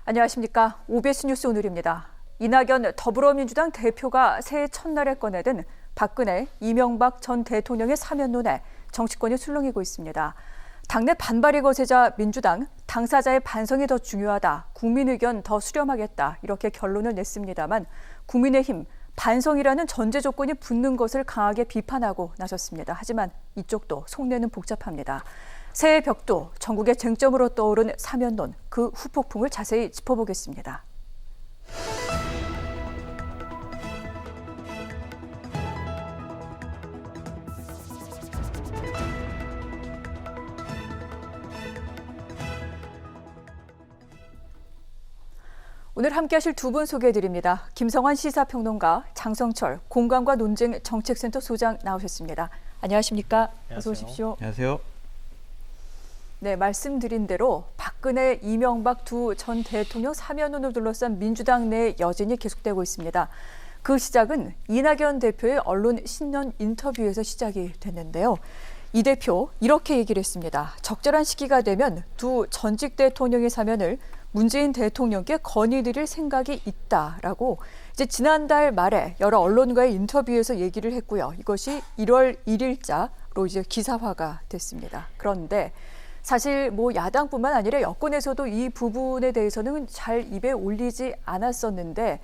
안녕하십니까. OBS 뉴스 오늘입니다. 이낙연 더불어민주당 대표가 새해 첫날에 꺼내든 박근혜, 이명박 전 대통령의 사면론에 정치권이 술렁이고 있습니다. 당내 반발이 거세자 민주당, 당사자의 반성이 더 중요하다, 국민 의견 더 수렴하겠다 이렇게 결론을 냈습니다만 국민의힘, 반성이라는 전제 조건이 붙는 것을 강하게 비판하고 나섰습니다. 하지만 이쪽도 속내는 복잡합니다. 새해 벽도, 전국의 쟁점으로 떠오른 사면론, 그 후폭풍을 자세히 짚어보겠습니다. 오늘 함께하실 두 분 소개해드립니다. 김성환 시사평론가, 장성철 공감과 논쟁 정책센터 소장 나오셨습니다. 안녕하십니까? 안녕하세요. 어서 오십시오. 안녕하세요. 네, 말씀드린 대로 박근혜, 이명박 두 전 대통령 사면론을 둘러싼 민주당 내 여진이 계속되고 있습니다. 그 시작은 이낙연 대표의 언론 신년 인터뷰에서 시작이 됐는데요. 이 대표 이렇게 얘기를 했습니다. 적절한 시기가 되면 두 전직 대통령의 사면을 문재인 대통령께 건의드릴 생각이 있다라고 이제 지난달 말에 여러 언론과의 인터뷰에서 얘기를 했고요. 이것이 1월 1일자로 이제 기사화가 됐습니다. 그런데 사실 야당뿐만 아니라 여권에서도 이 부분에 대해서는 잘 입에 올리지 않았었는데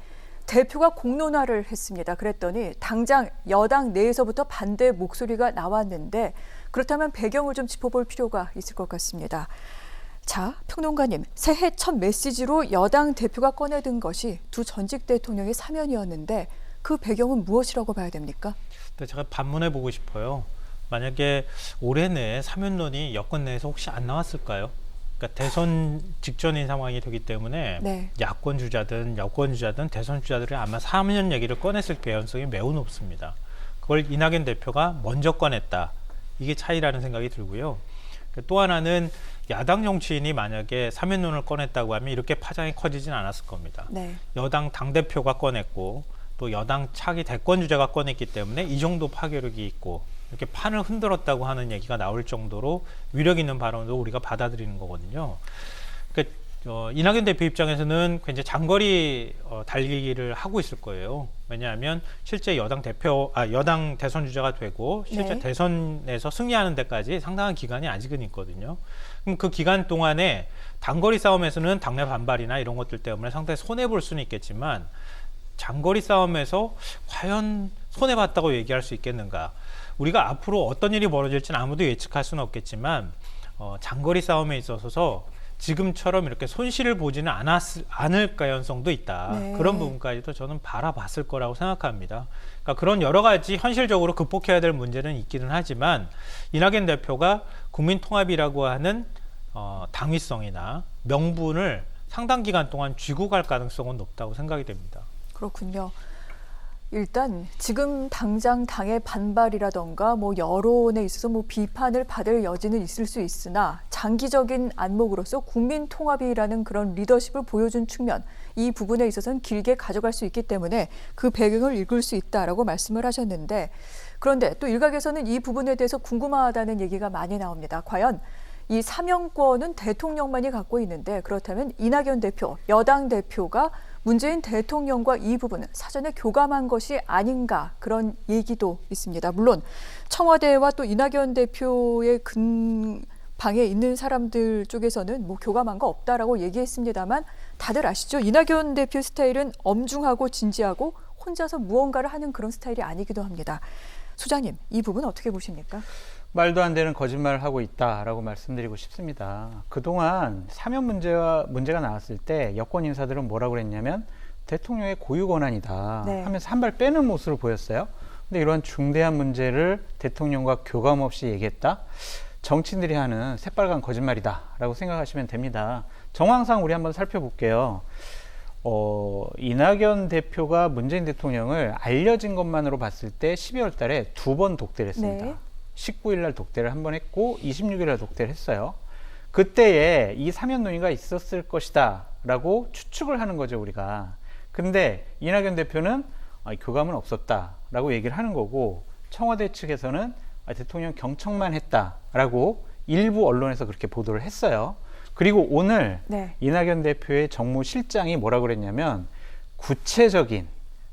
대표가 공론화를 했습니다. 그랬더니 당장 여당 내에서부터 반대 목소리가 나왔는데 그렇다면 배경을 좀 짚어볼 필요가 있을 것 같습니다. 자, 평론가님, 새해 첫 메시지로 여당 대표가 꺼내든 것이 두 전직 대통령의 사면이었는데 그 배경은 무엇이라고 봐야 됩니까? 네, 제가 반문해 보고 싶어요. 만약에 올해 내에 사면론이 여권 내에서 혹시 안 나왔을까요? 그러니까 대선 직전인 상황이 되기 때문에 네. 야권 주자든 여권 주자든 대선 주자들이 아마 사면 얘기를 꺼냈을 개연성이 매우 높습니다. 그걸 이낙연 대표가 먼저 꺼냈다. 이게 차이라는 생각이 들고요. 또 하나는 야당 정치인이 만약에 사면론을 꺼냈다고 하면 이렇게 파장이 커지진 않았을 겁니다. 네. 여당 당대표가 꺼냈고 또 여당 차기 대권 주자가 꺼냈기 때문에 이 정도 파괴력이 있고 이렇게 판을 흔들었다고 하는 얘기가 나올 정도로 위력 있는 발언도 우리가 받아들이는 거거든요. 그러니까 이낙연 대표 입장에서는 굉장히 장거리 달리기를 하고 있을 거예요. 왜냐하면 실제 여당 대선 주자가 되고 실제 네. 대선에서 승리하는 데까지 상당한 기간이 아직은 있거든요. 그럼 그 기간 동안에 단거리 싸움에서는 당내 반발이나 이런 것들 때문에 상당히 손해 볼 수는 있겠지만 장거리 싸움에서 과연 손해 봤다고 얘기할 수 있겠는가? 우리가 앞으로 어떤 일이 벌어질지는 아무도 예측할 수는 없겠지만 장거리 싸움에 있어서 지금처럼 이렇게 손실을 보지는 않을 가능성도 있다. 네. 그런 부분까지도 저는 바라봤을 거라고 생각합니다. 그러니까 그런 여러 가지 현실적으로 극복해야 될 문제는 있기는 하지만 이낙연 대표가 국민통합이라고 하는 당위성이나 명분을 상당 기간 동안 쥐고 갈 가능성은 높다고 생각이 됩니다. 그렇군요. 일단 지금 당장 당의 반발이라던가 여론에 있어서 비판을 받을 여지는 있을 수 있으나 장기적인 안목으로서 국민 통합이라는 그런 리더십을 보여준 측면, 이 부분에 있어서는 길게 가져갈 수 있기 때문에 그 배경을 읽을 수 있다라고 말씀을 하셨는데, 그런데 또 일각에서는 이 부분에 대해서 궁금하다는 얘기가 많이 나옵니다. 과연 이 사면권은 대통령만이 갖고 있는데 그렇다면 이낙연 대표, 여당 대표가 문재인 대통령과 이 부분은 사전에 교감한 것이 아닌가, 그런 얘기도 있습니다. 물론 청와대와 또 이낙연 대표의 근방에 있는 사람들 쪽에서는 교감한 거 없다라고 얘기했습니다만 다들 아시죠? 이낙연 대표 스타일은 엄중하고 진지하고 혼자서 무언가를 하는 그런 스타일이 아니기도 합니다. 소장님, 이 부분 어떻게 보십니까? 말도 안 되는 거짓말을 하고 있다라고 말씀드리고 싶습니다. 그동안 사면 문제가 나왔을 때 여권 인사들은 뭐라고 그랬냐면 대통령의 고유 권한이다 하면서 한 발 빼는 모습을 보였어요. 근데 이러한 중대한 문제를 대통령과 교감 없이 얘기했다? 정치인들이 하는 새빨간 거짓말이다라고 생각하시면 됩니다. 정황상 우리 한번 살펴볼게요. 이낙연 대표가 문재인 대통령을 알려진 것만으로 봤을 때 12월 달에 2번 독대를 했습니다. 네. 19일 날 독대를 한 번 했고 26일 날 독대를 했어요. 그때에 이 사면 논의가 있었을 것이다 라고 추측을 하는 거죠, 우리가. 근데 이낙연 대표는 교감은 없었다 라고 얘기를 하는 거고, 청와대 측에서는 대통령 경청만 했다 라고 일부 언론에서 그렇게 보도를 했어요. 그리고 오늘 네. 이낙연 대표의 정무실장이 뭐라고 그랬냐면 구체적인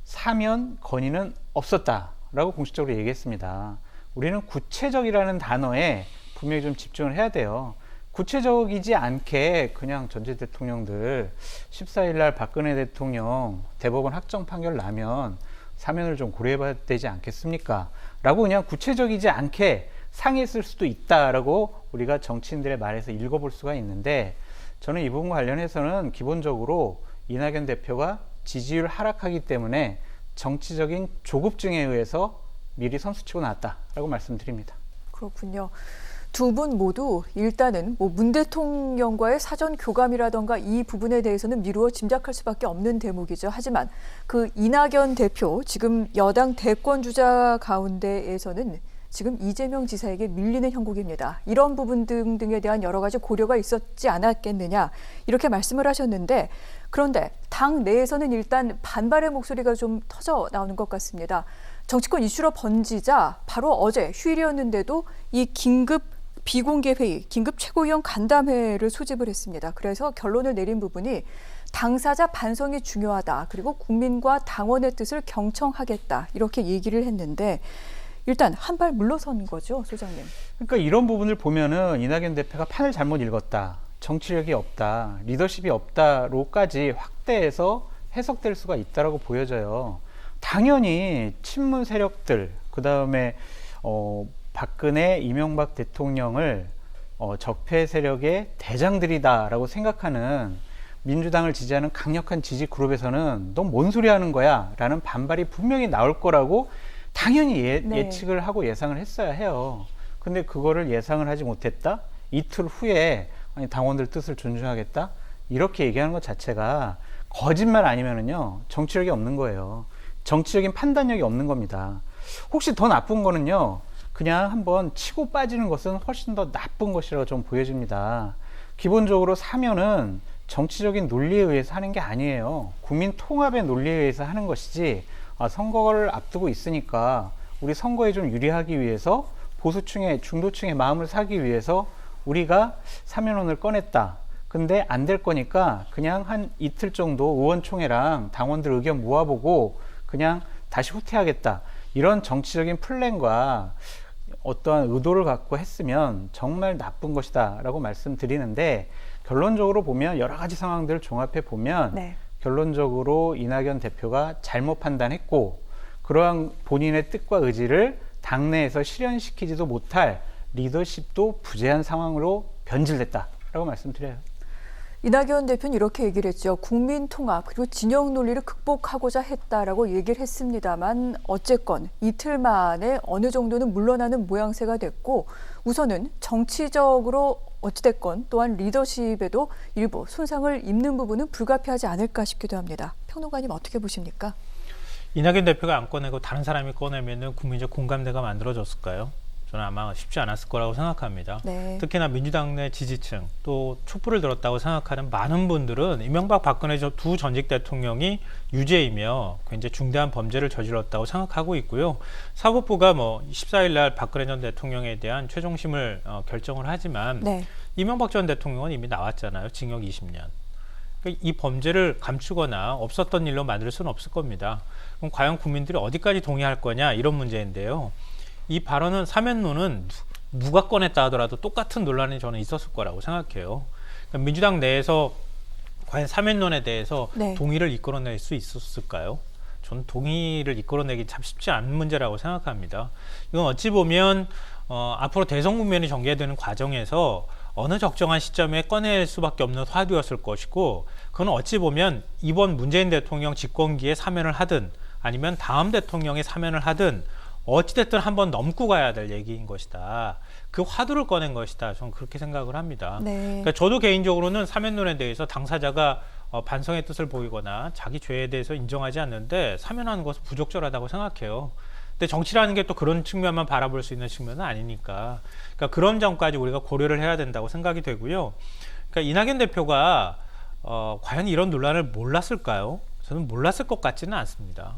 사면 건의는 없었다라고 공식적으로 얘기했습니다. 우리는 구체적이라는 단어에 분명히 좀 집중을 해야 돼요. 구체적이지 않게 그냥 전직 대통령들 14일 날 박근혜 대통령 대법원 확정 판결 나면 사면을 좀 고려해봐야 되지 않겠습니까? 라고 그냥 구체적이지 않게 상했을 수도 있다라고 우리가 정치인들의 말에서 읽어볼 수가 있는데, 저는 이 부분과 관련해서는 기본적으로 이낙연 대표가 지지율 하락하기 때문에 정치적인 조급증에 의해서 미리 선수치고 나왔다라고 말씀드립니다. 그렇군요. 두 분 모두 일단은 문 대통령과의 사전 교감이라던가 이 부분에 대해서는 미루어 짐작할 수밖에 없는 대목이죠. 하지만 그 이낙연 대표, 지금 여당 대권 주자 가운데에서는 지금 이재명 지사에게 밀리는 형국입니다. 이런 부분 등등에 대한 여러 가지 고려가 있었지 않았겠느냐, 이렇게 말씀을 하셨는데, 그런데 당 내에서는 일단 반발의 목소리가 좀 터져 나오는 것 같습니다. 정치권 이슈로 번지자 바로 어제 휴일이었는데도 이 긴급 비공개 회의, 긴급 최고위원 간담회를 소집을 했습니다. 그래서 결론을 내린 부분이 당사자 반성이 중요하다, 그리고 국민과 당원의 뜻을 경청하겠다, 이렇게 얘기를 했는데 일단 한 발 물러선 거죠, 소장님. 그러니까 이런 부분을 보면은 이낙연 대표가 판을 잘못 읽었다, 정치력이 없다, 리더십이 없다로까지 확대해서 해석될 수가 있다라고 보여져요. 당연히 친문 세력들, 그 다음에 박근혜, 이명박 대통령을 적폐 세력의 대장들이다라고 생각하는 민주당을 지지하는 강력한 지지 그룹에서는 너 뭔 소리 하는 거야? 라는 반발이 분명히 나올 거라고 당연히 예측을 하고 예상을 했어야 해요. 근데 그거를 예상을 하지 못했다? 이틀 후에 아니, 당원들 뜻을 존중하겠다? 이렇게 얘기하는 것 자체가 거짓말 아니면은요, 정치력이 없는 거예요. 정치적인 판단력이 없는 겁니다. 혹시 더 나쁜 거는요, 그냥 한번 치고 빠지는 것은 훨씬 더 나쁜 것이라고 좀 보여집니다. 기본적으로 사면은 정치적인 논리에 의해서 하는 게 아니에요. 국민 통합의 논리에 의해서 하는 것이지, 선거를 앞두고 있으니까 우리 선거에 좀 유리하기 위해서 보수층의, 중도층의 마음을 사기 위해서 우리가 사면론을 꺼냈다. 근데 안 될 거니까 그냥 한 이틀 정도 의원총회랑 당원들 의견 모아보고 그냥 다시 후퇴하겠다. 이런 정치적인 플랜과 어떠한 의도를 갖고 했으면 정말 나쁜 것이다 라고 말씀드리는데, 결론적으로 보면 여러 가지 상황들을 종합해 보면 네. 결론적으로 이낙연 대표가 잘못 판단했고, 그러한 본인의 뜻과 의지를 당내에서 실현시키지도 못할 리더십도 부재한 상황으로 변질됐다라고 말씀드려요. 이낙연 대표는 이렇게 얘기를 했죠. 국민 통합 그리고 진영 논리를 극복하고자 했다라고 얘기를 했습니다만, 어쨌건 이틀 만에 어느 정도는 물러나는 모양새가 됐고, 우선은 정치적으로 어찌됐건 또한 리더십에도 일부 손상을 입는 부분은 불가피하지 않을까 싶기도 합니다. 평론가님 어떻게 보십니까? 이낙연 대표가 안 꺼내고 다른 사람이 꺼내면은 국민적 공감대가 만들어졌을까요? 저는 아마 쉽지 않았을 거라고 생각합니다. 네. 특히나 민주당 내 지지층, 또 촛불을 들었다고 생각하는 많은 분들은 이명박 박근혜 두 전직 대통령이 유죄이며 굉장히 중대한 범죄를 저질렀다고 생각하고 있고요. 사법부가 14일 날 박근혜 전 대통령에 대한 최종심을 결정을 하지만 네. 이명박 전 대통령은 이미 나왔잖아요. 징역 20년. 그러니까 이 범죄를 감추거나 없었던 일로 만들 수는 없을 겁니다. 그럼 과연 국민들이 어디까지 동의할 거냐, 이런 문제인데요. 이 발언은, 사면론은 누가 꺼냈다 하더라도 똑같은 논란이 저는 있었을 거라고 생각해요. 그러니까 민주당 내에서 과연 사면론에 대해서 네. 동의를 이끌어낼 수 있었을까요? 저는 동의를 이끌어내기 참 쉽지 않은 문제라고 생각합니다. 이건 어찌 보면 앞으로 대선 국면이 전개되는 과정에서 어느 적정한 시점에 꺼낼 수밖에 없는 화두였을 것이고, 그건 어찌 보면 이번 문재인 대통령 집권기에 사면을 하든 아니면 다음 대통령의 사면을 하든 어찌됐든 한번 넘고 가야 될 얘기인 것이다. 그 화두를 꺼낸 것이다. 저는 그렇게 생각을 합니다. 네. 그러니까 저도 개인적으로는 사면론에 대해서 당사자가 반성의 뜻을 보이거나 자기 죄에 대해서 인정하지 않는데 사면하는 것은 부적절하다고 생각해요. 근데 정치라는 게 또 그런 측면만 바라볼 수 있는 측면은 아니니까, 그러니까 그런 점까지 우리가 고려를 해야 된다고 생각이 되고요. 그러니까 이낙연 대표가 과연 이런 논란을 몰랐을까요? 저는 몰랐을 것 같지는 않습니다.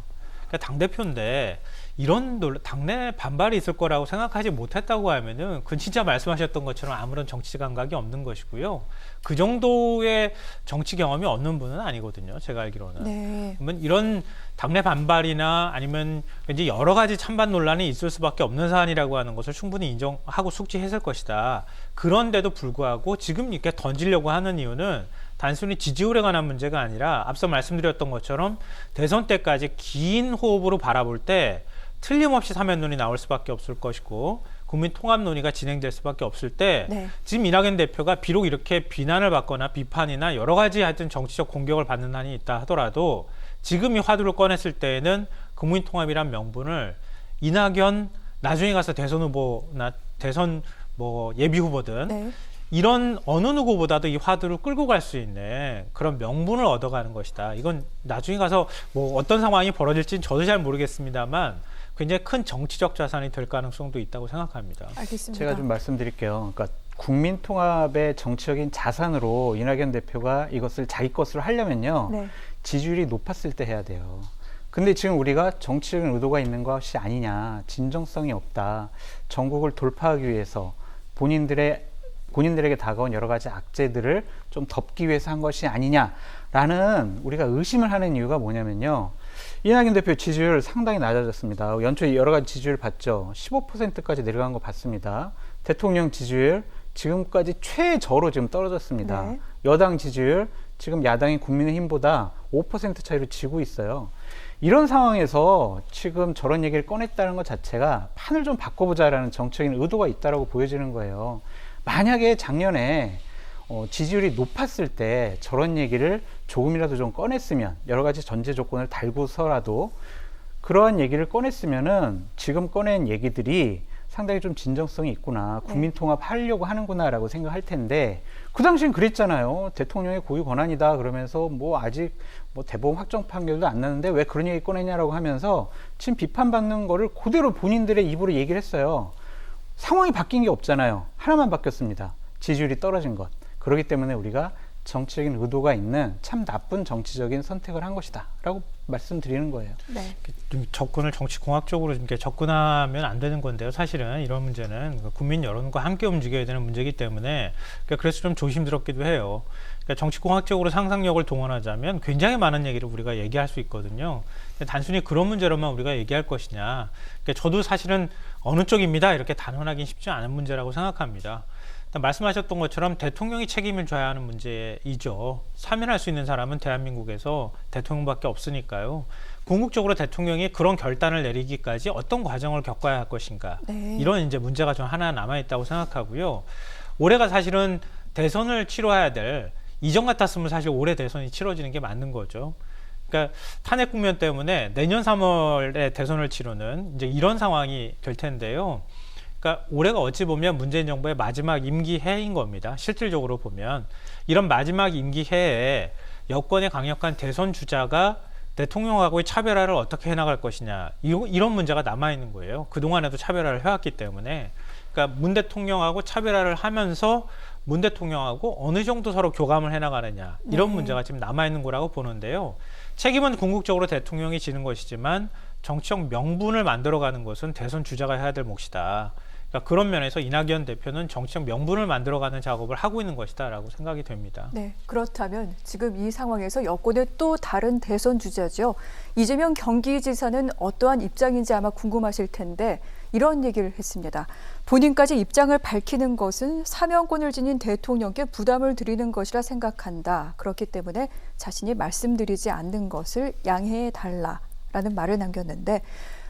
그러니까 당대표인데 이런 당내 반발이 있을 거라고 생각하지 못했다고 하면은 그건 진짜 말씀하셨던 것처럼 아무런 정치 감각이 없는 것이고요. 그 정도의 정치 경험이 없는 분은 아니거든요. 제가 알기로는. 네. 그러면 이런 당내 반발이나 아니면 왠지 여러 가지 찬반 논란이 있을 수밖에 없는 사안이라고 하는 것을 충분히 인정하고 숙지했을 것이다. 그런데도 불구하고 지금 이렇게 던지려고 하는 이유는 단순히 지지율에 관한 문제가 아니라 앞서 말씀드렸던 것처럼 대선 때까지 긴 호흡으로 바라볼 때 틀림없이 사면론이 나올 수밖에 없을 것이고 국민 통합 논의가 진행될 수밖에 없을 때 네. 지금 이낙연 대표가 비록 이렇게 비난을 받거나 비판이나 여러 가지 하여튼 정치적 공격을 받는 한이 있다 하더라도 지금 이 화두를 꺼냈을 때에는 국민 통합이란 명분을 이낙연 나중에 가서 대선 후보나 대선 뭐 예비 후보든 네. 이런 어느 누구보다도 이 화두를 끌고 갈 수 있는 그런 명분을 얻어가는 것이다. 이건 나중에 가서 뭐 어떤 상황이 벌어질지는 저도 잘 모르겠습니다만 굉장히 큰 정치적 자산이 될 가능성도 있다고 생각합니다. 알겠습니다. 제가 좀 말씀드릴게요. 그러니까 국민 통합의 정치적인 자산으로 이낙연 대표가 이것을 자기 것으로 하려면요. 네. 지지율이 높았을 때 해야 돼요. 근데 지금 우리가 정치적인 의도가 있는 것이 아니냐, 진정성이 없다. 전국을 돌파하기 위해서 본인들에게 다가온 여러 가지 악재들을 좀 덮기 위해서 한 것이 아니냐라는 우리가 의심을 하는 이유가 뭐냐면요. 이낙연 대표 지지율 상당히 낮아졌습니다. 연초에 여러 가지 지지율 봤죠. 15%까지 내려간 거 봤습니다. 대통령 지지율 지금까지 최저로 지금 떨어졌습니다. 네. 여당 지지율 지금 야당이 국민의힘보다 5% 차이로 지고 있어요. 이런 상황에서 지금 저런 얘기를 꺼냈다는 것 자체가 판을 좀 바꿔보자라는 정치적인 의도가 있다라고 보여지는 거예요. 만약에 작년에 지지율이 높았을 때 저런 얘기를 조금이라도 좀 꺼냈으면 여러 가지 전제 조건을 달고서라도 그러한 얘기를 꺼냈으면은 지금 꺼낸 얘기들이 상당히 좀 진정성이 있구나. 국민 통합하려고 하는구나라고 생각할 텐데 그 당시엔 그랬잖아요. 대통령의 고유 권한이다 그러면서 뭐 아직 뭐 대법원 확정 판결도 안 났는데 왜 그런 얘기 꺼내냐라고 하면서 지금 비판받는 거를 그대로 본인들의 입으로 얘기를 했어요. 상황이 바뀐 게 없잖아요. 하나만 바뀌었습니다. 지지율이 떨어진 것. 그렇기 때문에 우리가 정치적인 의도가 있는 참 나쁜 정치적인 선택을 한 것이다 라고 말씀드리는 거예요. 네. 좀 접근을 정치공학적으로 이렇게 접근하면 안 되는 건데요. 사실은 이런 문제는 국민 여론과 함께 움직여야 되는 문제이기 때문에 그래서 좀 조심스럽기도 해요. 그러니까 정치공학적으로 상상력을 동원하자면 굉장히 많은 얘기를 우리가 얘기할 수 있거든요. 근데 단순히 그런 문제로만 우리가 얘기할 것이냐. 그러니까 저도 사실은 어느 쪽입니다 이렇게 단언하기는 쉽지 않은 문제라고 생각합니다. 말씀하셨던 것처럼 대통령이 책임을 져야 하는 문제이죠. 사면할 수 있는 사람은 대한민국에서 대통령밖에 없으니까요. 궁극적으로 대통령이 그런 결단을 내리기까지 어떤 과정을 겪어야 할 것인가. 네. 이런 이제 문제가 좀 하나 남아있다고 생각하고요. 올해가 사실은 대선을 치러야 될 이전 같았으면 사실 올해 대선이 치러지는 게 맞는 거죠. 그러니까 탄핵 국면 때문에 내년 3월에 대선을 치르는 이제 이런 상황이 될 텐데요. 그러니까 올해가 어찌 보면 문재인 정부의 마지막 임기 해인 겁니다. 실질적으로 보면 이런 마지막 임기 해에 여권의 강력한 대선 주자가 대통령하고의 차별화를 어떻게 해나갈 것이냐 이런 문제가 남아있는 거예요. 그동안에도 차별화를 해왔기 때문에 그러니까 문 대통령하고 차별화를 하면서 문 대통령하고 어느 정도 서로 교감을 해나가느냐 이런 문제가 지금 남아있는 거라고 보는데요. 책임은 궁극적으로 대통령이 지는 것이지만 정치적 명분을 만들어가는 것은 대선 주자가 해야 될 몫이다. 그러니까 그런 면에서 이낙연 대표는 정치적 명분을 만들어가는 작업을 하고 있는 것이다라고 생각이 됩니다. 네, 그렇다면 지금 이 상황에서 여권의 또 다른 대선 주자죠. 이재명 경기지사는 어떠한 입장인지 아마 궁금하실 텐데 이런 얘기를 했습니다. 본인까지 입장을 밝히는 것은 사명권을 지닌 대통령께 부담을 드리는 것이라 생각한다. 그렇기 때문에 자신이 말씀드리지 않는 것을 양해해달라라는 말을 남겼는데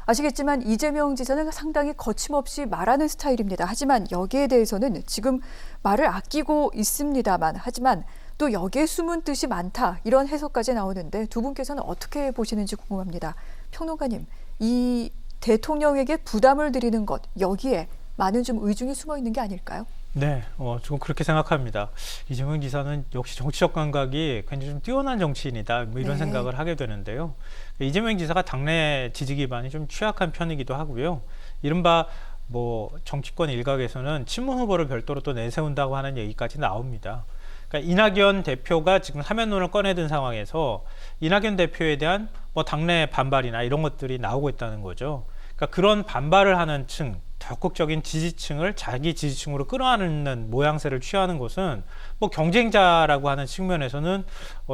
아시겠지만 이재명 지사는 상당히 거침없이 말하는 스타일입니다. 하지만 여기에 대해서는 지금 말을 아끼고 있습니다만 하지만 또 여기에 숨은 뜻이 많다. 이런 해석까지 나오는데 두 분께서는 어떻게 보시는지 궁금합니다. 평론가님, 이 대통령에게 부담을 드리는 것 여기에 많은 좀 의중이 숨어 있는 게 아닐까요? 네, 좀 그렇게 생각합니다. 이재명 지사는 역시 정치적 감각이 굉장히 좀 뛰어난 정치인이다. 뭐 이런 생각을 하게 되는데요. 이재명 지사가 당내 지지 기반이 좀 취약한 편이기도 하고요. 이른바 뭐 정치권 일각에서는 친문 후보를 별도로 또 내세운다고 하는 얘기까지 나옵니다. 그러니까 이낙연 대표가 지금 사면론을 꺼내든 상황에서 이낙연 대표에 대한 뭐 당내 반발이나 이런 것들이 나오고 있다는 거죠. 그러니까 그런 반발을 하는 층, 적극적인 지지층을 자기 지지층으로 끌어안는 모양새를 취하는 것은 뭐 경쟁자라고 하는 측면에서는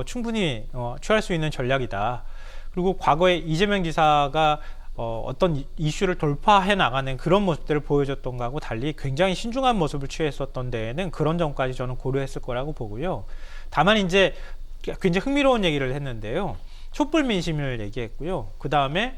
충분히 취할 수 있는 전략이다. 그리고 과거에 이재명 지사가 어떤 이슈를 돌파해 나가는 그런 모습들을 보여줬던 거하고 달리 굉장히 신중한 모습을 취했었던 데에는 그런 점까지 저는 고려했을 거라고 보고요. 다만 이제 굉장히 흥미로운 얘기를 했는데요. 촛불 민심을 얘기했고요. 그 다음에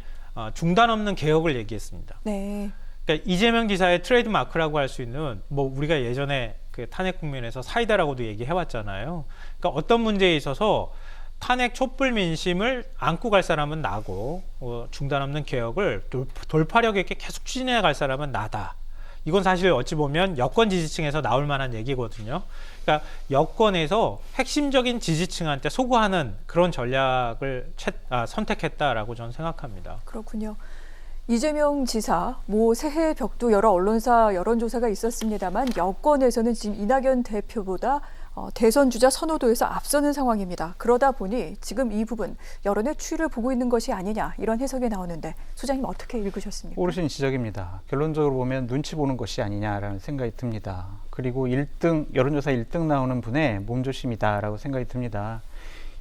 중단 없는 개혁을 얘기했습니다. 네. 그러니까 이재명 지사의 트레이드 마크라고 할 수 있는 뭐 우리가 예전에 그 탄핵 국면에서 사이다라고도 얘기해왔잖아요. 그러니까 어떤 문제에 있어서 탄핵 촛불 민심을 안고 갈 사람은 나고 중단 없는 개혁을 돌파력 있게 계속 추진해 갈 사람은 나다. 이건 사실 어찌 보면 여권 지지층에서 나올 만한 얘기거든요. 그러니까 여권에서 핵심적인 지지층한테 소구하는 그런 전략을 선택했다라고 저는 생각합니다. 그렇군요. 이재명 지사, 새해 벽도 여러 언론사 여론조사가 있었습니다만 여권에서는 지금 이낙연 대표보다 대선 주자 선호도에서 앞서는 상황입니다. 그러다 보니 지금 이 부분 여론의 추이를 보고 있는 것이 아니냐 이런 해석이 나오는데 소장님 어떻게 읽으셨습니까? 옳으신 지적입니다. 결론적으로 보면 눈치 보는 것이 아니냐라는 생각이 듭니다. 그리고 1등 여론조사 1등 나오는 분의 몸조심이다라고 생각이 듭니다.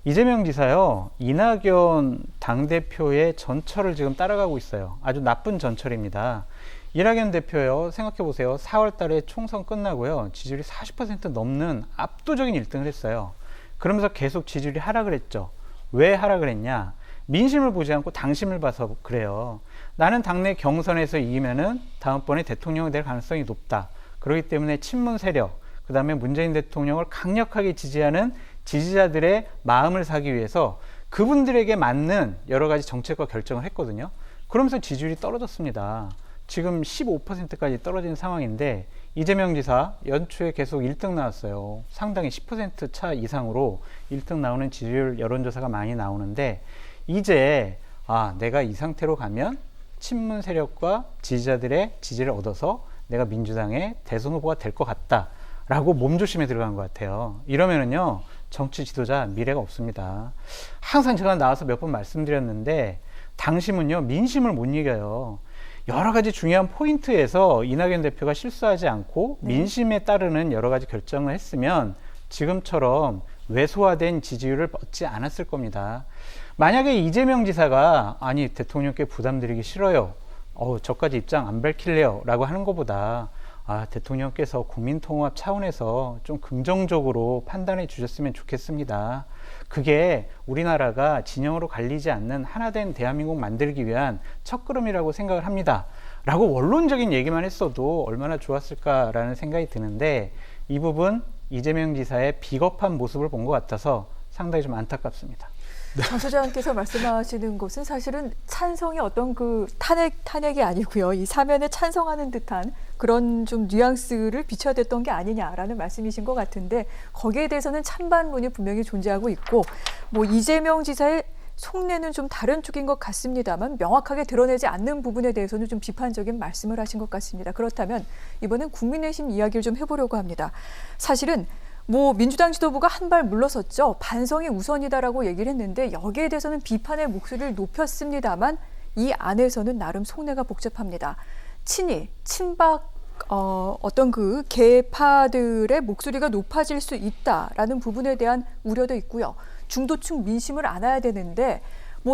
이재명 지사요, 이낙연 당대표의 전철을 지금 따라가고 있어요. 아주 나쁜 전철입니다. 이낙연 대표요, 생각해보세요. 4월 달에 총선 끝나고요, 지지율이 40% 넘는 압도적인 1등을 했어요. 그러면서 계속 지지율이 하락을 했죠. 왜 하락을 했냐? 민심을 보지 않고 당심을 봐서 그래요. 나는 당내 경선에서 이기면은 다음번에 대통령이 될 가능성이 높다. 그렇기 때문에 친문 세력, 그 다음에 문재인 대통령을 강력하게 지지하는 지지자들의 마음을 사기 위해서 그분들에게 맞는 여러 가지 정책과 결정을 했거든요. 그러면서 지지율이 떨어졌습니다. 지금 15%까지 떨어진 상황인데 이재명 지사 연초에 계속 1등 나왔어요. 상당히 10% 차 이상으로 1등 나오는 지지율 여론조사가 많이 나오는데 이제 내가 이 상태로 가면 친문 세력과 지지자들의 지지를 얻어서 내가 민주당의 대선 후보가 될 것 같다라고 몸조심에 들어간 것 같아요. 이러면은요, 정치 지도자 미래가 없습니다. 항상 제가 나와서 몇 번 말씀드렸는데 당심은요, 민심을 못 이겨요. 여러 가지 중요한 포인트에서 이낙연 대표가 실수하지 않고 민심에 따르는 여러 가지 결정을 했으면 지금처럼 왜소화된 지지율을 얻지 않았을 겁니다. 만약에 이재명 지사가 대통령께 부담드리기 싫어요. 저까지 입장 안 밝힐래요 라고 하는 것보다 대통령께서 국민통합 차원에서 좀 긍정적으로 판단해 주셨으면 좋겠습니다. 그게 우리나라가 진영으로 갈리지 않는 하나된 대한민국 만들기 위한 첫걸음이라고 생각을 합니다. 라고 원론적인 얘기만 했어도 얼마나 좋았을까라는 생각이 드는데 이 부분 이재명 지사의 비겁한 모습을 본 것 같아서 상당히 좀 안타깝습니다. 장 소장께서 말씀하시는 것은 사실은 찬성의 어떤 그 탄핵이 아니고요. 이 사면에 찬성하는 듯한 그런 좀 뉘앙스를 비춰야 됐던 게 아니냐라는 말씀이신 것 같은데 거기에 대해서는 찬반론이 분명히 존재하고 있고 이재명 지사의 속내는 좀 다른 쪽인 것 같습니다만 명확하게 드러내지 않는 부분에 대해서는 좀 비판적인 말씀을 하신 것 같습니다. 그렇다면 이번엔 국민의힘 이야기를 좀 해보려고 합니다. 사실은 민주당 지도부가 한 발 물러섰죠. 반성이 우선이다라고 얘기를 했는데 여기에 대해서는 비판의 목소리를 높였습니다만 이 안에서는 나름 속내가 복잡합니다. 친이, 친박 어떤 그 계파들의 목소리가 높아질 수 있다라는 부분에 대한 우려도 있고요. 중도층 민심을 안아야 되는데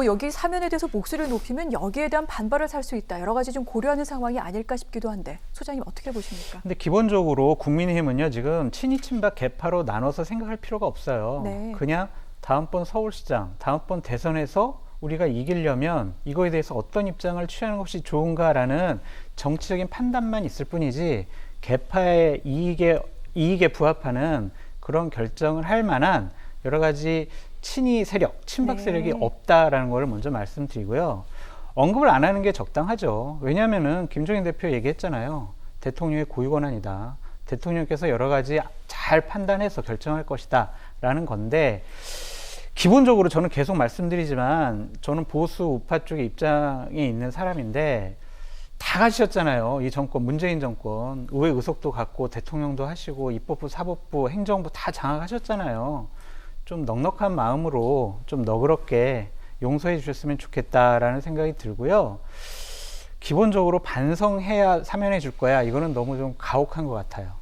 여기 사면에 대해서 목소리를 높이면 여기에 대한 반발을 살 수 있다. 여러 가지 좀 고려하는 상황이 아닐까 싶기도 한데 소장님 어떻게 보십니까? 근데 기본적으로 국민의힘은요, 지금 친이 친박 계파로 나눠서 생각할 필요가 없어요. 네. 그냥 다음번 서울시장, 다음번 대선에서 우리가 이기려면 이거에 대해서 어떤 입장을 취하는 것이 좋은가라는 정치적인 판단만 있을 뿐이지 계파의 이익에 부합하는 그런 결정을 할 만한 여러 가지 친이 세력, 친박 세력이 없다라는 걸 먼저 말씀드리고요. 언급을 안 하는 게 적당하죠. 왜냐하면은 김종인 대표 얘기했잖아요. 대통령의 고유 권한이다. 대통령께서 여러 가지 잘 판단해서 결정할 것이다 라는 건데 기본적으로 저는 계속 말씀드리지만 저는 보수 우파 쪽의 입장에 있는 사람인데 다 가지셨잖아요. 이 정권, 문재인 정권. 의회 의석도 갖고 대통령도 하시고 입법부, 사법부, 행정부 다 장악하셨잖아요. 좀 넉넉한 마음으로 좀 너그럽게 용서해 주셨으면 좋겠다라는 생각이 들고요. 기본적으로 반성해야 사면해 줄 거야. 이거는 너무 좀 가혹한 것 같아요.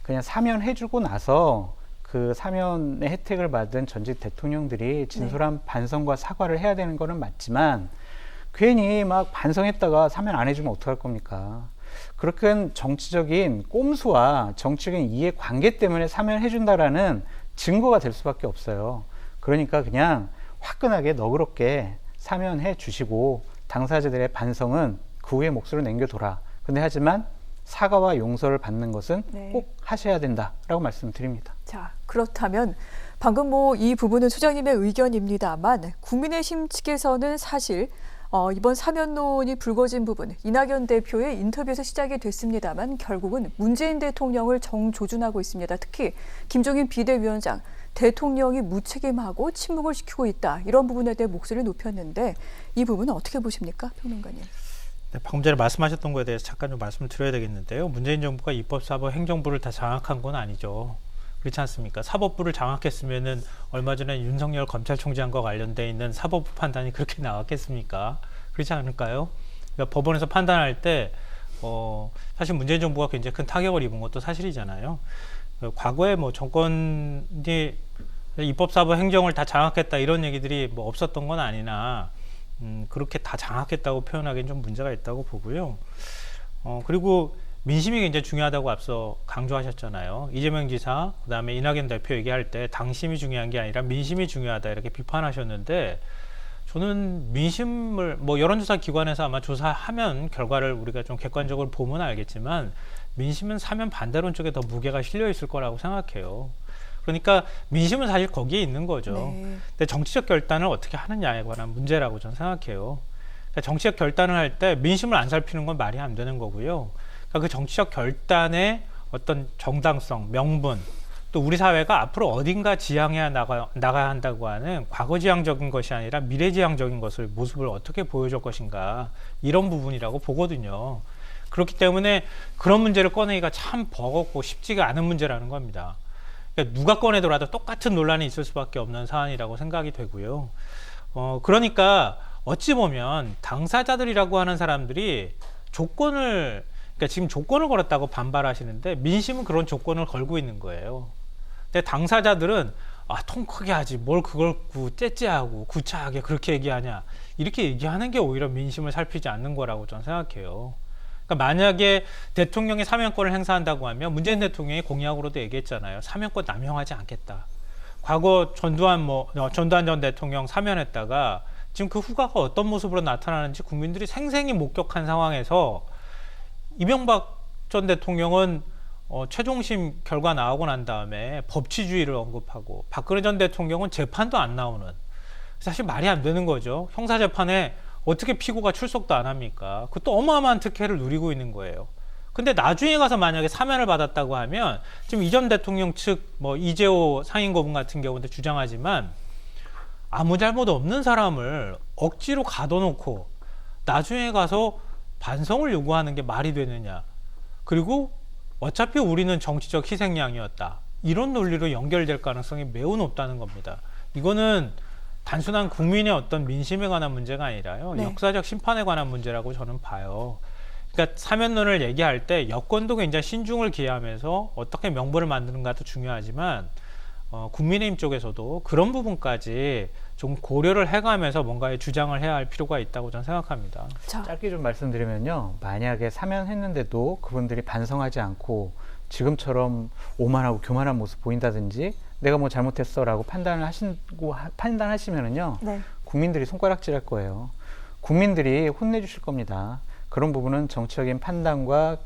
그냥 사면해 주고 나서 그 사면의 혜택을 받은 전직 대통령들이 진솔한 반성과 사과를 해야 되는 거는 맞지만 괜히 막 반성했다가 사면 안 해주면 어떡할 겁니까? 그렇게 정치적인 꼼수와 정치적인 이해관계 때문에 사면해준다라는 증거가 될 수밖에 없어요. 그러니까 그냥 화끈하게 너그럽게 사면해 주시고 당사자들의 반성은 그 후에 몫으로 남겨둬라. 근데 하지만 사과와 용서를 받는 것은 꼭 하셔야 된다라고 말씀드립니다. 자, 그렇다면 방금 이 부분은 소장님의 의견입니다만 국민의힘 측에서는 사실 이번 사면론이 불거진 부분, 이낙연 대표의 인터뷰에서 시작이 됐습니다만 결국은 문재인 대통령을 정조준하고 있습니다. 특히 김종인 비대위원장, 대통령이 무책임하고 침묵을 시키고 있다. 이런 부분에 대해 목소리를 높였는데 이 부분은 어떻게 보십니까? 평론가님. 네, 방금 전에 말씀하셨던 거에 대해서 잠깐 좀 말씀을 드려야 되겠는데요. 문재인 정부가 입법, 사법, 행정부를 다 장악한 건 아니죠. 그렇지 않습니까? 사법부를 장악했으면은 얼마 전에 윤석열 검찰총장과 관련돼 있는 사법부 판단이 그렇게 나왔겠습니까? 그렇지 않을까요? 그러니까 법원에서 판단할 때 사실 문재인 정부가 굉장히 큰 타격을 입은 것도 사실이잖아요. 과거에 정권이 입법, 사법, 행정을 다 장악했다 이런 얘기들이 없었던 건 아니나 그렇게 다 장악했다고 표현하기엔 좀 문제가 있다고 보고요. 그리고 민심이 굉장히 중요하다고 앞서 강조하셨잖아요. 이재명 지사, 그다음에 이낙연 대표 얘기할 때 당심이 중요한 게 아니라 민심이 중요하다 이렇게 비판하셨는데 저는 민심을 여론조사 기관에서 아마 조사하면 결과를 우리가 좀 객관적으로 보면 알겠지만 민심은 사면 반대론 쪽에 더 무게가 실려 있을 거라고 생각해요. 그러니까 민심은 사실 거기에 있는 거죠. 근데 정치적 결단을 어떻게 하느냐에 관한 문제라고 저는 생각해요. 그러니까 정치적 결단을 할 때 민심을 안 살피는 건 말이 안 되는 거고요. 그러니까 그 정치적 결단의 어떤 정당성, 명분, 또 우리 사회가 앞으로 어딘가 지향해 나가야 한다고 하는 과거지향적인 것이 아니라 미래지향적인 모습을 어떻게 보여줄 것인가 이런 부분이라고 보거든요. 그렇기 때문에 그런 문제를 꺼내기가 참 버겁고 쉽지가 않은 문제라는 겁니다. 그러니까 누가 꺼내더라도 똑같은 논란이 있을 수밖에 없는 사안이라고 생각이 되고요. 그러니까 어찌 보면 당사자들이라고 하는 사람들이 그러니까 지금 조건을 걸었다고 반발하시는데 민심은 그런 조건을 걸고 있는 거예요. 근데 당사자들은 통 크게 하지 뭘 그걸 째째하고 구차하게 그렇게 얘기하냐 이렇게 얘기하는 게 오히려 민심을 살피지 않는 거라고 저는 생각해요. 그러니까 만약에 대통령이 사면권을 행사한다고 하면 문재인 대통령이 공약으로도 얘기했잖아요. 사면권 남용하지 않겠다. 과거 전두환 전 대통령 사면했다가 지금 그 후과가 어떤 모습으로 나타나는지 국민들이 생생히 목격한 상황에서 이명박 전 대통령은 최종심 결과 나오고 난 다음에 법치주의를 언급하고 박근혜 전 대통령은 재판도 안 나오는 사실 말이 안 되는 거죠. 형사재판에 어떻게 피고가 출석도 안 합니까? 그것도 어마어마한 특혜를 누리고 있는 거예요. 근데 나중에 가서 만약에 사면을 받았다고 하면 지금 이 전 대통령 측 이재호 상임고문 같은 경우도 주장하지만 아무 잘못 없는 사람을 억지로 가둬놓고 나중에 가서 반성을 요구하는 게 말이 되느냐. 그리고 어차피 우리는 정치적 희생양이었다. 이런 논리로 연결될 가능성이 매우 높다는 겁니다. 이거는 단순한 국민의 어떤 민심에 관한 문제가 아니라요. 역사적 심판에 관한 문제라고 저는 봐요. 그러니까 사면론을 얘기할 때 여권도 굉장히 신중을 기하면서 어떻게 명분을 만드는가도 중요하지만 국민의힘 쪽에서도 그런 부분까지 좀 고려를 해가면서 뭔가의 주장을 해야 할 필요가 있다고 저는 생각합니다. 짧게 좀 말씀드리면요. 만약에 사면했는데도 그분들이 반성하지 않고 지금처럼 오만하고 교만한 모습 보인다든지 내가 뭐 잘못했어라고 판단하시면은요. 국민들이 손가락질할 거예요. 국민들이 혼내주실 겁니다. 그런 부분은 정치적인 판단과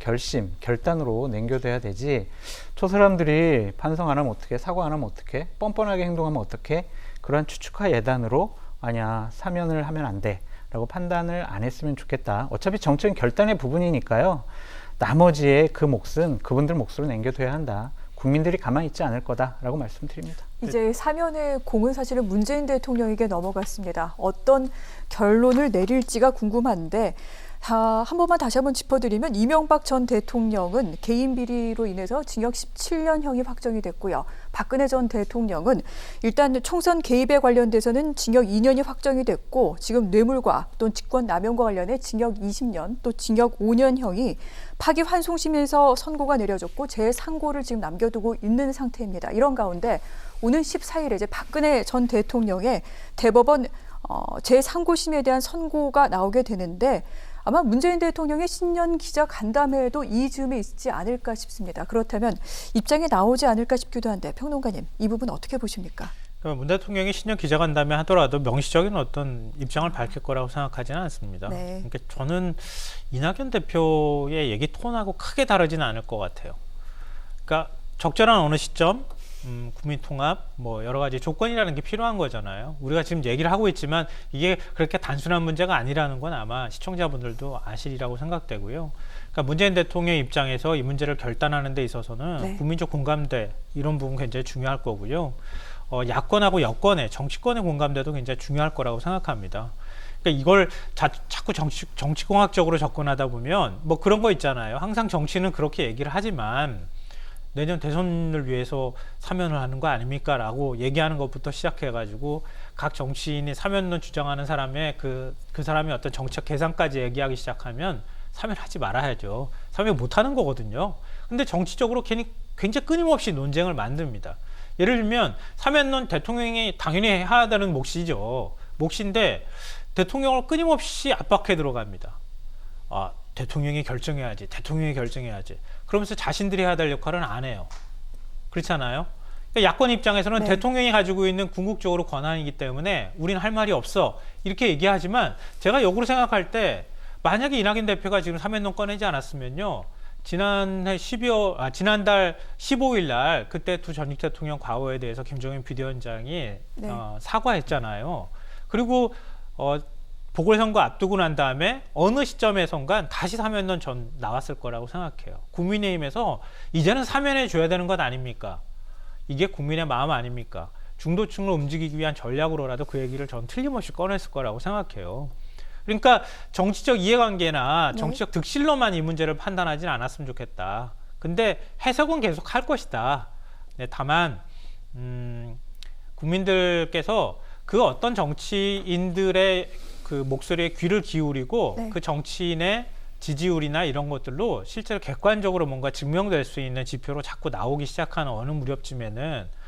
결단으로 남겨둬야 되지 저 사람들이 반성 안 하면 어떡해, 사과 안 하면 어떡해, 뻔뻔하게 행동하면 어떡해, 그런 추측과 예단으로 아니야 사면을 하면 안 돼 라고 판단을 안 했으면 좋겠다. 어차피 정치적인 결단의 부분이니까요. 나머지의 그 몫은 그분들 몫으로 남겨둬야 한다. 국민들이 가만히 있지 않을 거다라고 말씀드립니다. 이제 사면의 공은 사실은 문재인 대통령에게 넘어갔습니다. 어떤 결론을 내릴지가 궁금한데 한 번만 다시 한번 짚어드리면 이명박 전 대통령은 개인 비리로 인해서 징역 17년형이 확정이 됐고요. 박근혜 전 대통령은 일단 총선 개입에 관련돼서는 징역 2년이 확정이 됐고 지금 뇌물과 또 직권남용과 관련해 징역 20년 또 징역 5년형이 파기환송심에서 선고가 내려졌고 재상고를 지금 남겨두고 있는 상태입니다. 이런 가운데 오는 14일에 이제 박근혜 전 대통령의 대법원 재상고심에 대한 선고가 나오게 되는데 아마 문재인 대통령의 신년 기자 간담회에도 이 즈음에 있지 않을까 싶습니다. 그렇다면 입장이 나오지 않을까 싶기도 한데 평론가님, 이 부분 어떻게 보십니까? 문 대통령이 신년 기자간담회 하더라도 명시적인 어떤 입장을 밝힐 거라고 생각하지는 않습니다. 네. 그러니까 저는 이낙연 대표의 얘기 톤하고 크게 다르지는 않을 것 같아요. 그러니까 적절한 어느 시점 국민 통합 뭐 여러 가지 조건이라는 게 필요한 거잖아요. 우리가 지금 얘기를 하고 있지만 이게 그렇게 단순한 문제가 아니라는 건 아마 시청자분들도 아시리라고 생각되고요. 그러니까 문재인 대통령 입장에서 이 문제를 결단하는 데 있어서는 네. 국민적 공감대 이런 부분 굉장히 중요할 거고요. 야권하고 여권의 정치권의 공감대도 굉장히 중요할 거라고 생각합니다. 그러니까 이걸 자꾸 정치공학적으로 접근하다 보면 뭐 그런 거 있잖아요. 항상 정치는 그렇게 얘기를 하지만 내년 대선을 위해서 사면을 하는 거 아닙니까? 라고 얘기하는 것부터 시작해가지고 각 정치인이 사면론 주장하는 사람의 그 사람의 어떤 정책 계산까지 얘기하기 시작하면 사면하지 말아야죠. 사면 못하는 거거든요. 근데 정치적으로 굉장히 끊임없이 논쟁을 만듭니다. 예를 들면 사면론 대통령이 당연히 해야 되는 몫이죠. 몫인데 대통령을 끊임없이 압박해 들어갑니다. 대통령이 결정해야지. 그러면서 자신들이 해야 될 역할은 안 해요. 그렇잖아요. 그러니까 야권 입장에서는 네. 대통령이 가지고 있는 궁극적으로 권한이기 때문에 우리는 할 말이 없어. 이렇게 얘기하지만 제가 역으로 생각할 때 만약에 이낙연 대표가 지금 사면론 꺼내지 않았으면요. 지난달 15일 날 그때 두 전직 대통령 과거에 대해서 김종인 비대위원장이 네. 사과했잖아요. 그리고 보궐선거 앞두고 난 다음에 어느 시점에선가 다시 사면론 전 나왔을 거라고 생각해요. 국민의힘에서 이제는 사면해 줘야 되는 것 아닙니까? 이게 국민의 마음 아닙니까? 중도층을 움직이기 위한 전략으로라도 그 얘기를 전 틀림없이 꺼냈을 거라고 생각해요. 그러니까 정치적 이해관계나 정치적 득실로만 이 문제를 판단하지는 않았으면 좋겠다. 근데 해석은 계속 할 것이다. 네, 다만 국민들께서 그 어떤 정치인들의 그 목소리에 귀를 기울이고 그 정치인의 지지율이나 이런 것들로 실제로 객관적으로 뭔가 증명될 수 있는 지표로 자꾸 나오기 시작하는 어느 무렵쯤에는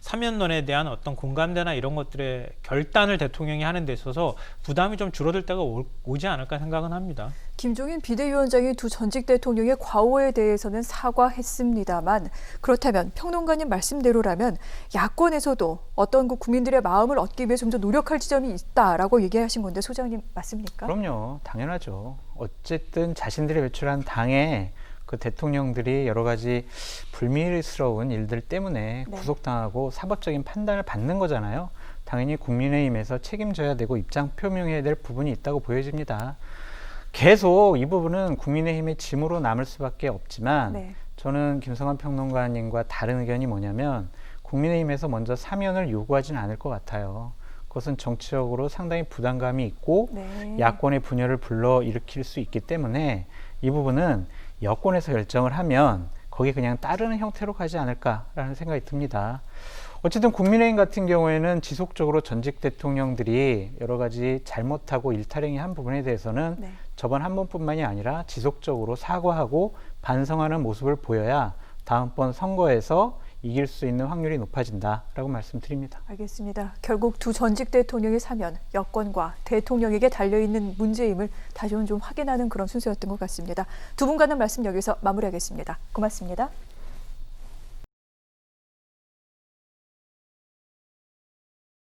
사면론에 대한 어떤 공감대나 이런 것들의 결단을 대통령이 하는 데 있어서 부담이 좀 줄어들 때가 오지 않을까 생각은 합니다. 김종인 비대위원장이 두 전직 대통령의 과오에 대해서는 사과했습니다만 그렇다면 평론가님 말씀대로라면 야권에서도 어떤 그 국민들의 마음을 얻기 위해 좀 더 노력할 지점이 있다라고 얘기하신 건데 소장님 맞습니까? 그럼요. 당연하죠. 어쨌든 자신들이 배출한 당에 그 대통령들이 여러 가지 불미스러운 일들 때문에 구속당하고 사법적인 판단을 받는 거잖아요. 당연히 국민의힘에서 책임져야 되고 입장 표명해야 될 부분이 있다고 보여집니다. 계속 이 부분은 국민의힘의 짐으로 남을 수밖에 없지만 저는 김성환 평론가님과 다른 의견이 뭐냐면 국민의힘에서 먼저 사면을 요구하지는 않을 것 같아요. 그것은 정치적으로 상당히 부담감이 있고 야권의 분열을 불러일으킬 수 있기 때문에 이 부분은 여권에서 결정을 하면 거기에 그냥 따르는 형태로 가지 않을까라는 생각이 듭니다. 어쨌든 국민의힘 같은 경우에는 지속적으로 전직 대통령들이 여러 가지 잘못하고 일탈행위한 부분에 대해서는 저번 한 번뿐만이 아니라 지속적으로 사과하고 반성하는 모습을 보여야 다음번 선거에서 이길 수 있는 확률이 높아진다라고 말씀드립니다. 알겠습니다. 결국 두 전직 대통령의 사면, 여권과 대통령에게 달려있는 문제임을 다시 한번 좀 확인하는 그런 순서였던 것 같습니다. 두 분과는 말씀 여기서 마무리하겠습니다. 고맙습니다.